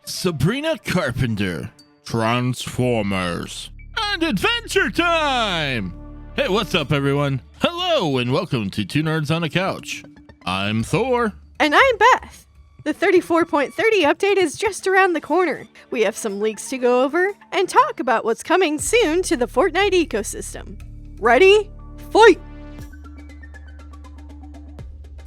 Sabrina Carpenter, Transformers, and Adventure Time! Hey, what's up, everyone? Hello, and welcome to Two Nerds on a Couch. I'm Thor. And I'm Beth. The 34.30 update is just around the corner. We have some leaks to go over and talk about what's coming soon to the Fortnite ecosystem. Ready? Fight!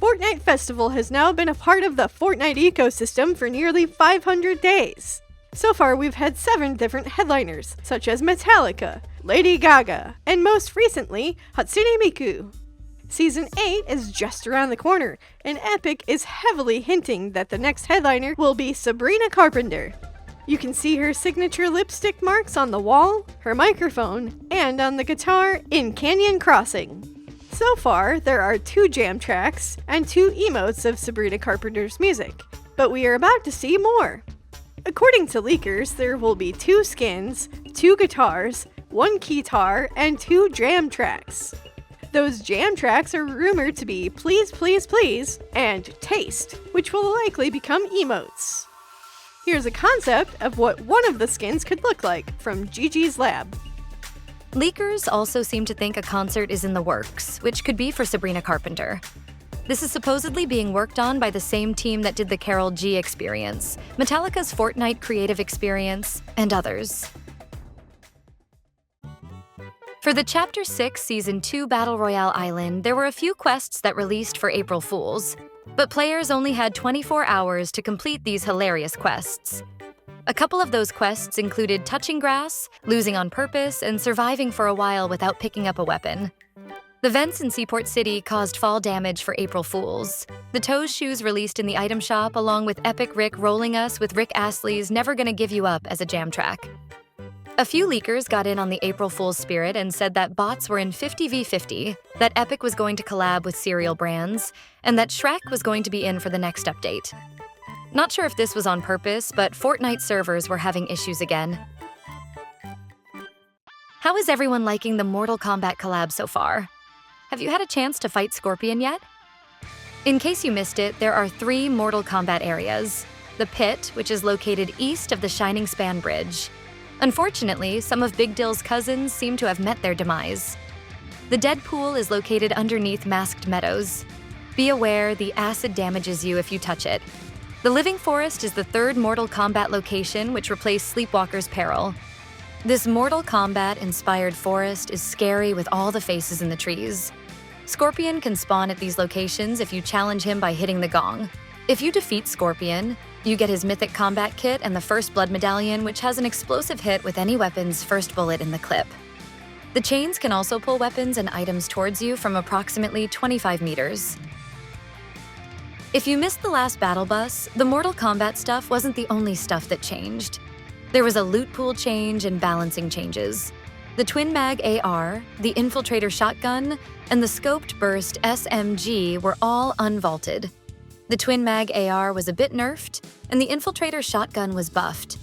Fortnite Festival has now been a part of the Fortnite ecosystem for nearly 500 days. So far, we've had 7 different headliners, such as Metallica, Lady Gaga, and most recently, Hatsune Miku. Season 8 is just around the corner, and Epic is heavily hinting that the next headliner will be Sabrina Carpenter. You can see her signature lipstick marks on the wall, her microphone, and on the guitar in Canyon Crossing. So far, there are 2 jam tracks and 2 emotes of Sabrina Carpenter's music, but we are about to see more. According to leakers, there will be 2 skins, 2 guitars, 1 keytar, and 2 jam tracks. Those jam tracks are rumored to be Please Please Please and Taste, which will likely become emotes. Here's a concept of what one of the skins could look like from Gigi's lab. Leakers also seem to think a concert is in the works, which could be for Sabrina Carpenter. This is supposedly being worked on by the same team that did the Carol G experience, Metallica's Fortnite creative experience, and others. For the Chapter 6 Season 2 Battle Royale Island, there were a few quests that released for April Fools, but players only had 24 hours to complete these hilarious quests. A couple of those quests included touching grass, losing on purpose, and surviving for a while without picking up a weapon. The vents in Seaport City caused fall damage for April Fools. The Toes shoes released in the item shop along with Epic Rick rolling us with Rick Astley's Never Gonna Give You Up as a jam track. A few leakers got in on the April Fool's spirit and said that bots were in 50v50, that Epic was going to collab with cereal brands, and that Shrek was going to be in for the next update. Not sure if this was on purpose, but Fortnite servers were having issues again. How is everyone liking the Mortal Kombat collab so far? Have you had a chance to fight Scorpion yet? In case you missed it, there are 3 Mortal Kombat areas. The Pit, which is located east of the Shining Span Bridge. Unfortunately, some of Big Dill's cousins seem to have met their demise. The Dead Pool is located underneath Masked Meadows. Be aware, the acid damages you if you touch it. The Living Forest is the 3rd Mortal Kombat location, which replaced Sleepwalker's Peril. This Mortal Kombat-inspired forest is scary with all the faces in the trees. Scorpion can spawn at these locations if you challenge him by hitting the gong. If you defeat Scorpion, you get his Mythic Combat Kit and the First Blood Medallion, which has an explosive hit with any weapon's first bullet in the clip. The chains can also pull weapons and items towards you from approximately 25 meters. If you missed the last battle bus, the Mortal Kombat stuff wasn't the only stuff that changed. There was a loot pool change and balancing changes. The Twin Mag AR, the Infiltrator Shotgun, and the Scoped Burst SMG were all unvaulted. The Twin Mag AR was a bit nerfed, and the Infiltrator Shotgun was buffed.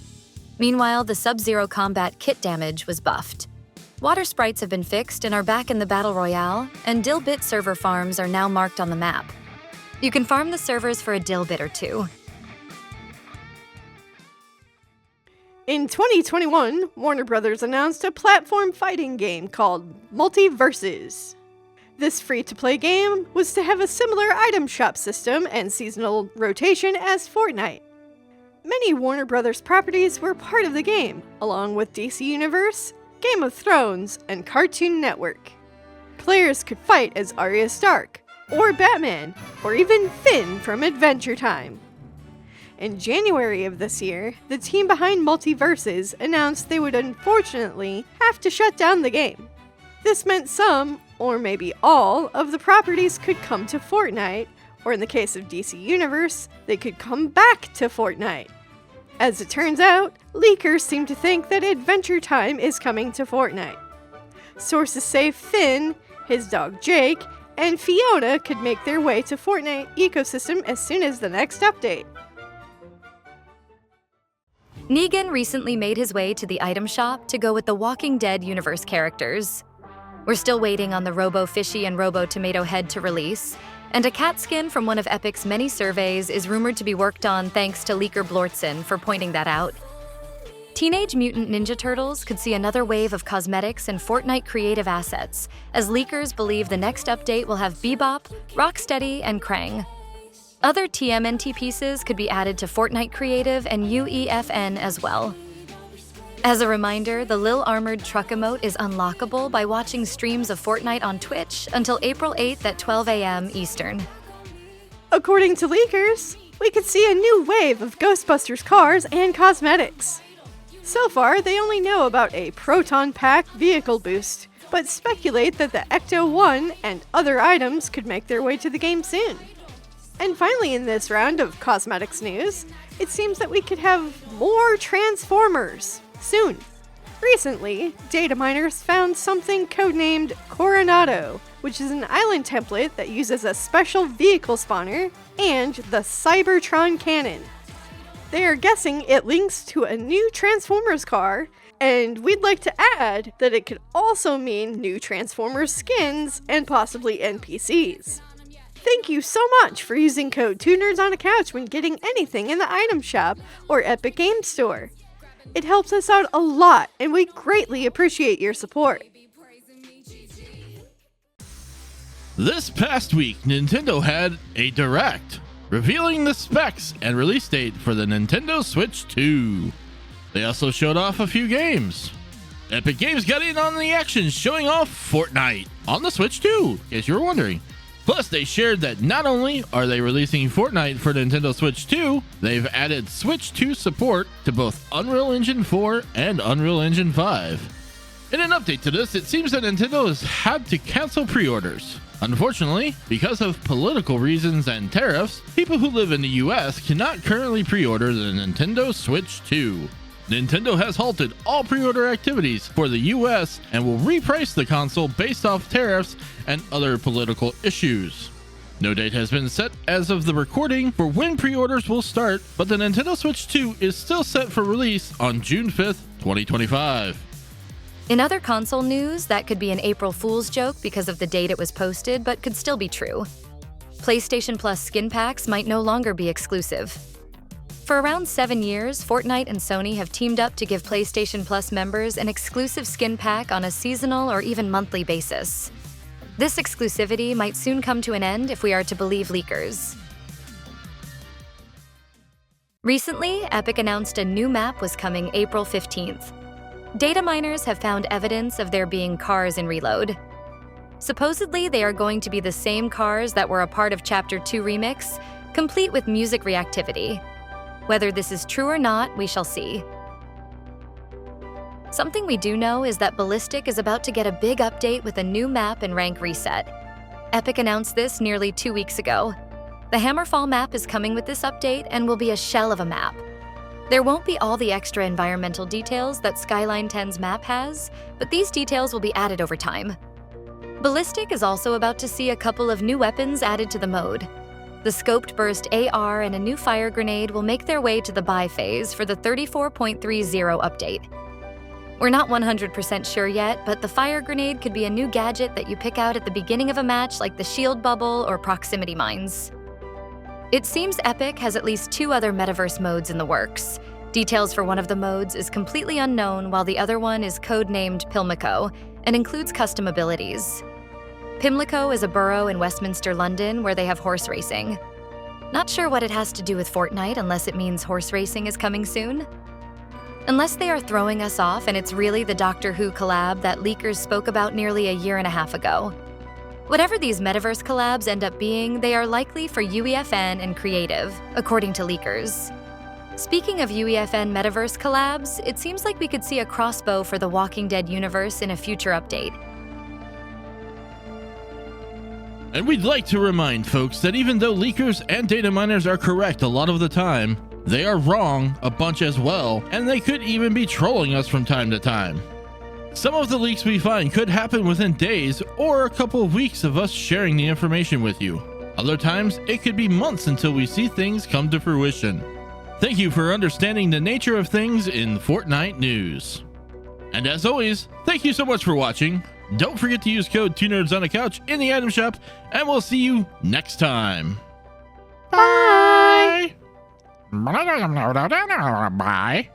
Meanwhile, the Sub-Zero Combat Kit damage was buffed. Water sprites have been fixed and are back in the Battle Royale, and Dilbit server farms are now marked on the map. You can farm the servers for a Dilbit or 2. In 2021, Warner Bros. Announced a platform fighting game called Multiverses. This free-to-play game was to have a similar item shop system and seasonal rotation as Fortnite. Many Warner Bros. Properties were part of the game, along with DC Universe, Game of Thrones, and Cartoon Network. Players could fight as Arya Stark, or Batman, or even Finn from Adventure Time. In January of this year, the team behind Multiverses announced they would unfortunately have to shut down the game. This meant some, or maybe all, of the properties could come to Fortnite, or in the case of DC Universe, they could come back to Fortnite. As it turns out, leakers seem to think that Adventure Time is coming to Fortnite. Sources say Finn, his dog Jake, and Fiona could make their way to Fortnite ecosystem as soon as the next update. Negan recently made his way to the item shop to go with the Walking Dead universe characters. We're still waiting on the Robo Fishy and Robo Tomato Head to release, and a cat skin from one of Epic's many surveys is rumored to be worked on thanks to leaker Blortzen for pointing that out. Teenage Mutant Ninja Turtles could see another wave of cosmetics and Fortnite creative assets, as leakers believe the next update will have Bebop, Rocksteady, and Krang. Other TMNT pieces could be added to Fortnite Creative and UEFN as well. As a reminder, the Lil Armored Truck emote is unlockable by watching streams of Fortnite on Twitch until April 8th at 12 a.m. Eastern. According to leakers, we could see a new wave of Ghostbusters cars and cosmetics. So far, they only know about a Proton Pack vehicle boost, but speculate that the Ecto-1 and other items could make their way to the game soon. And finally, in this round of cosmetics news, it seems that we could have more Transformers soon. Recently, data miners found something codenamed Coronado, which is an island template that uses a special vehicle spawner and the Cybertron cannon. They are guessing it links to a new Transformers car, and we'd like to add that it could also mean new Transformers skins and possibly NPCs. Thank you so much for using code 2NerdsOnACouch when getting anything in the item shop or Epic Games Store. It helps us out a lot, and we greatly appreciate your support. This past week, Nintendo had a Direct, revealing the specs and release date for the Nintendo Switch 2. They also showed off a few games. Epic Games got in on the action, showing off Fortnite on the Switch 2, in case you were wondering. Plus, they shared that not only are they releasing Fortnite for Nintendo Switch 2, they've added Switch 2 support to both Unreal Engine 4 and Unreal Engine 5. In an update to this, it seems that Nintendo has had to cancel pre-orders. Unfortunately, because of political reasons and tariffs, people who live in the US cannot currently pre-order the Nintendo Switch 2. Nintendo has halted all pre-order activities for the US and will reprice the console based off tariffs and other political issues. No date has been set as of the recording for when pre-orders will start, but the Nintendo Switch 2 is still set for release on June 5th, 2025. In other console news, that could be an April Fool's joke because of the date it was posted, but could still be true. PlayStation Plus skin packs might no longer be exclusive. For around 7 years, Fortnite and Sony have teamed up to give PlayStation Plus members an exclusive skin pack on a seasonal or even monthly basis. This exclusivity might soon come to an end if we are to believe leakers. Recently, Epic announced a new map was coming April 15th. Data miners have found evidence of there being cars in Reload. Supposedly, they are going to be the same cars that were a part of Chapter 2 Remix, complete with music reactivity. Whether this is true or not, we shall see. Something we do know is that Ballistic is about to get a big update with a new map and rank reset. Epic announced this nearly 2 weeks ago. The Hammerfall map is coming with this update and will be a shell of a map. There won't be all the extra environmental details that Skyline 10's map has, but these details will be added over time. Ballistic is also about to see a couple of new weapons added to the mode. The Scoped Burst AR and a new fire grenade will make their way to the buy phase for the 34.30 update. We're not 100% sure yet, but the fire grenade could be a new gadget that you pick out at the beginning of a match like the shield bubble or proximity mines. It seems Epic has at least 2 other metaverse modes in the works. Details for one of the modes is completely unknown, while the other one is codenamed Pimlico and includes custom abilities. Pimlico is a borough in Westminster, London, where they have horse racing. Not sure what it has to do with Fortnite unless it means horse racing is coming soon. Unless they are throwing us off and it's really the Doctor Who collab that leakers spoke about nearly a year and a half ago. Whatever these metaverse collabs end up being, they are likely for UEFN and Creative, according to leakers. Speaking of UEFN metaverse collabs, it seems like we could see a crossbow for the Walking Dead universe in a future update. And we'd like to remind folks that even though leakers and data miners are correct a lot of the time, they are wrong a bunch as well, and they could even be trolling us from time to time. Some of the leaks we find could happen within days or a couple of weeks of us sharing the information with you. Other times, it could be months until we see things come to fruition. Thank you for understanding the nature of things in Fortnite news. And as always, thank you so much for watching. Don't forget to use code 2nerds-on-a-couch in the item shop, and we'll see you next time. Bye. Bye.